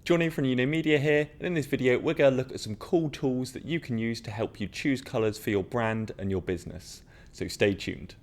Johnny from Media here, and in this video we're going to look at some cool tools that you can use to help you choose colours for your brand and your business. So stay tuned.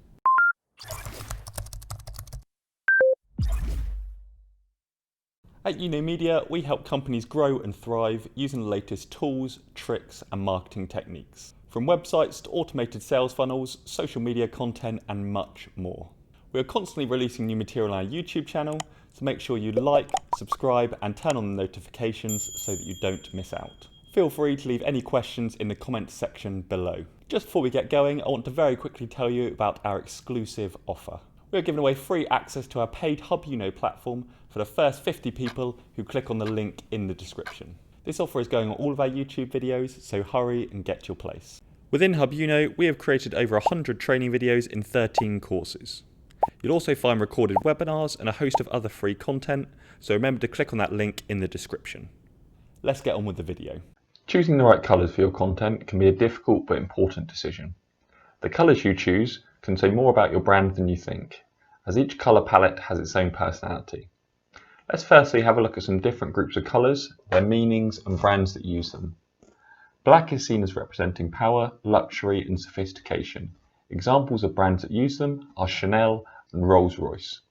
At Media, we help companies grow and thrive using the latest tools, tricks and marketing techniques. From websites to automated sales funnels, social media content and much more. We are constantly releasing new material on our YouTube channel, so make sure you like, subscribe and turn on the notifications so that you don't miss out. Feel free to leave any questions in the comments section below. Just before we get going, I want to very quickly tell you about our exclusive offer. We are giving away free access to our paid Hubjuno platform for the first 50 people who click on the link in the description. This offer is going on all of our YouTube videos, so hurry and get your place. Within Hubjuno, we have created over 100 training videos in 13 courses. You'll also find recorded webinars and a host of other free content, so remember to click on that link in the description. Let's get on with the video. Choosing the right colours for your content can be a difficult but important decision. The colours you choose can say more about your brand than you think, as each colour palette has its own personality. Let's firstly have a look at some different groups of colours, their meanings and brands that use them. Black is seen as representing power, luxury and sophistication. Examples of brands that use them are Chanel and Rolls-Royce.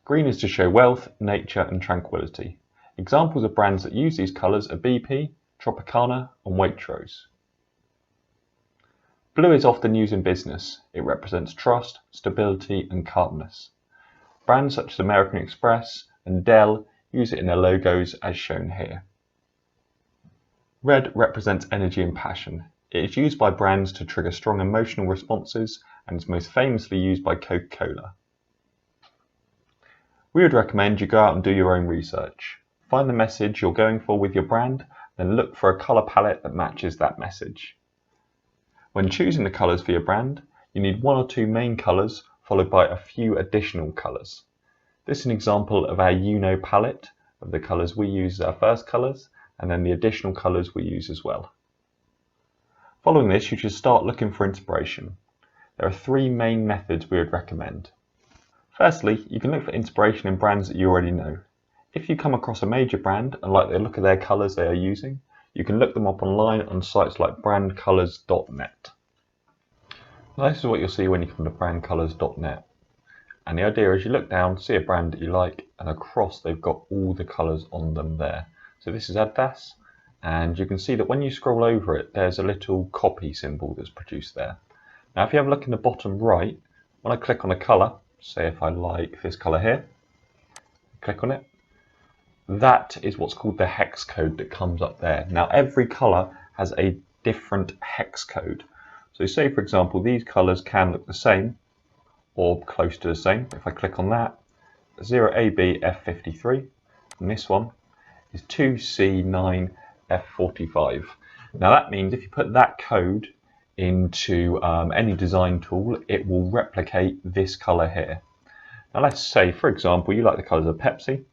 Green is to show wealth, nature and tranquility. Examples of brands that use these colours are BP, Tropicana and Waitrose. Blue is often used in business. It represents trust, stability and calmness. Brands such as American Express and Dell use it in their logos as shown here. Red represents energy and passion. It is used by brands to trigger strong emotional responses and is most famously used by Coca-Cola. We would recommend you go out and do your own research. Find the message you're going for with your brand, then look for a colour palette that matches that message. When choosing the colours for your brand, you need one or two main colours followed by a few additional colours. This is an example of our Uno palette of the colours we use as our first colours and then the additional colours we use as well. Following this, you should start looking for inspiration. There are three main methods we would recommend. Firstly, you can look for inspiration in brands that you already know. If you come across a major brand and like the look of their colours they are using, you can look them up online on sites like brandcolours.net. Now this is what you'll see when you come to brandcolours.net. And the idea is you look down, see a brand that you like, and across they've got all the colours on them there. So this is Adidas, and you can see that when you scroll over it, there's a little copy symbol that's produced there. Now if you have a look in the bottom right, when I click on a colour, say if I like this colour here, click on it, that is what's called the hex code that comes up there. Now every colour has a different hex code. So say for example these colours can look the same or close to the same. If I click on that, 0ABF53 and this one is 2C9F45. Now that means if you put that code into any design tool, it will replicate this colour here. Now let's say for example you like the colours of Pepsi,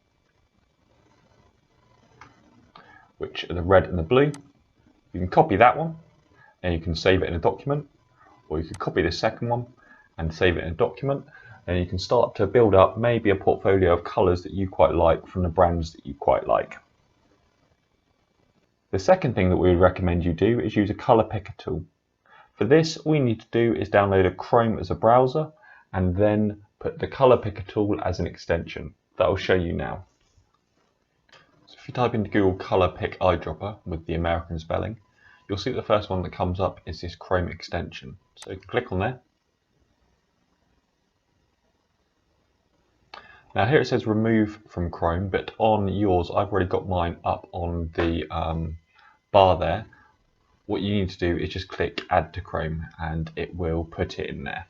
which are the red and the blue. You can copy that one and you can save it in a document, or you could copy the second one and save it in a document, and you can start to build up maybe a portfolio of colours that you quite like from the brands that you quite like. The second thing that we would recommend you do is use a colour picker tool. For this, all you need to do is download a Chrome as a browser and then put the colour picker tool as an extension. That will show you now. So if you type into Google colour pick eyedropper with the American spelling, you'll see that the first one that comes up is this Chrome extension. So you can click on there. Now here it says remove from Chrome, but on yours I've already got mine up on the bar there. What you need to do is just click add to Chrome and it will put it in there.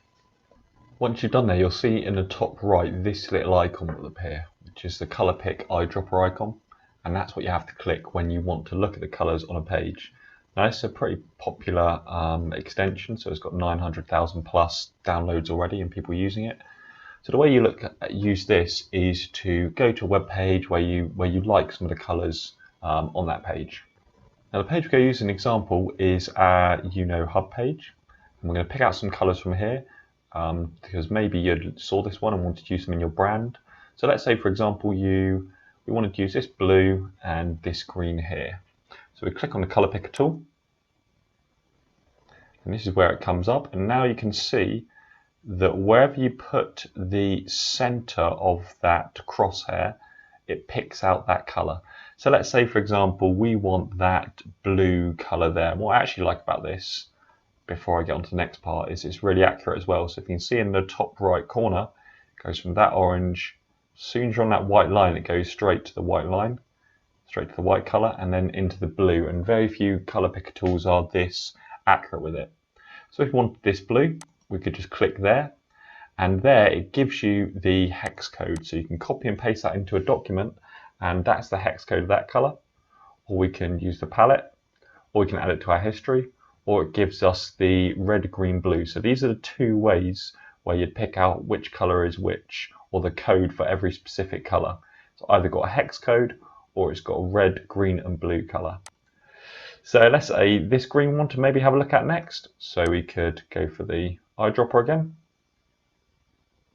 Once you've done that, you'll see in the top right this little icon will appear, which is the colour pick eyedropper icon, and that's what you have to click when you want to look at the colours on a page. Now this is a pretty popular extension, so it's got 900,000 plus downloads already and people using it. So the way you use this is to go to a web page where you like some of the colours on that page. Now the page we're going to use as an example is our Uno Hub page. And we're going to pick out some colours from here because maybe you saw this one and wanted to use them in your brand. So let's say for example you we wanted to use this blue and this green here. So we click on the colour picker tool, and this is where it comes up, and now you can see that wherever you put the center of that crosshair, it picks out that color. So let's say, for example, we want that blue color there. And what I actually like about this, before I get on to the next part, is it's really accurate as well. So if you can see in the top right corner, it goes from that orange, as soon as you're on that white line, it goes straight to the white line, straight to the white color, and then into the blue. And very few color picker tools are this accurate with it. So if you wanted this blue, we could just click there, and there it gives you the hex code. So you can copy and paste that into a document, and that's the hex code of that color. Or we can use the palette, or we can add it to our history, or it gives us the red, green, blue. So these are the two ways where you'd pick out which color is which, or the code for every specific color. It's either got a hex code, or it's got a red, green, and blue color. So let's say this green one to maybe have a look at next. So we could go for the eyedropper again.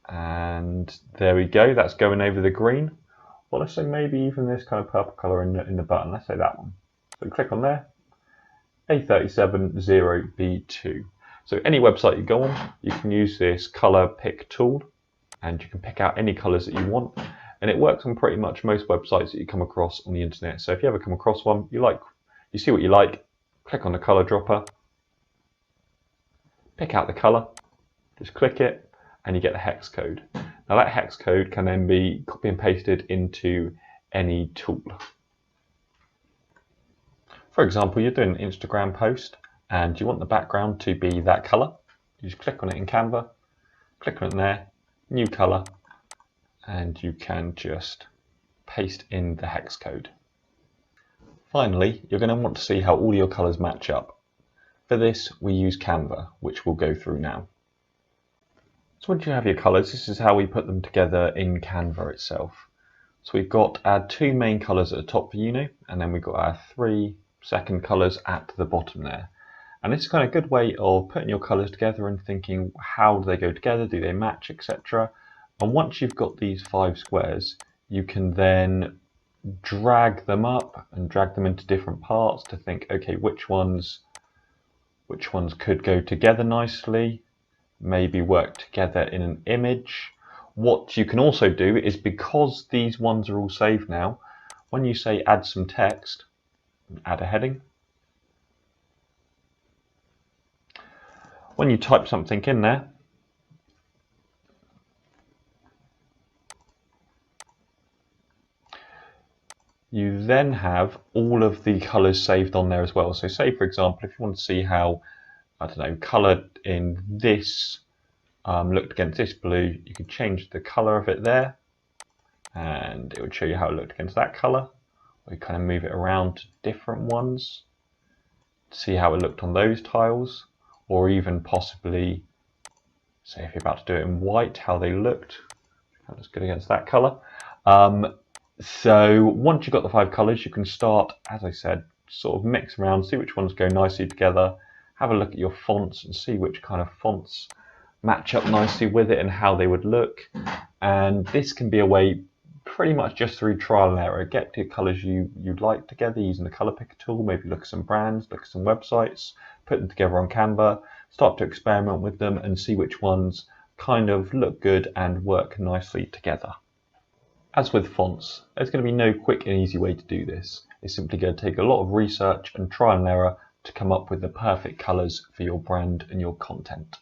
And there we go, that's going over the green. Well, let's say maybe even this kind of purple color in the button. Let's say that one. So click on there, A370B2. So any website you go on, you can use this color pick tool, and you can pick out any colors that you want. And it works on pretty much most websites that you come across on the internet. So if you ever come across one you see what you like, click on the color dropper, pick out the color, just click it, and you get the hex code. Now that hex code can then be copy and pasted into any tool. For example, you're doing an Instagram post and you want the background to be that color. You just click on it in Canva, click on it there, new color, and you can just paste in the hex code. Finally, you're going to want to see how all your colors match up. For this, we use Canva, which we'll go through now. So once you have your colors, this is how we put them together in Canva itself. So we've got our two main colors at the top for uni, and then we've got our 3 second colors at the bottom there. And this is kind of a good way of putting your colors together and thinking, how do they go together? Do they match, etc.? And once you've got these 5 squares, you can then drag them up and drag them into different parts to think, okay, which ones could go together nicely, maybe work together in an image. What you can also do is, because these ones are all saved now, when you say add some text, add a heading. When you type something in there, you then have all of the colors saved on there as well. So say, for example, if you want to see how, I don't know, color in this looked against this blue, you could change the color of it there, and it would show you how it looked against that color. Or you kind of move it around to different ones to see how it looked on those tiles, or even possibly, say if you're about to do it in white, how they looked. That looks good against that color. So once you've got the 5 colors, you can start, as I said, sort of mix around, see which ones go nicely together, have a look at your fonts and see which kind of fonts match up nicely with it and how they would look. And this can be a way, pretty much just through trial and error, get the colors you'd like together using the color picker tool, maybe look at some brands, look at some websites, put them together on Canva, start to experiment with them and see which ones kind of look good and work nicely together. As with fonts, there's going to be no quick and easy way to do this. It's simply going to take a lot of research and trial and error to come up with the perfect colors for your brand and your content.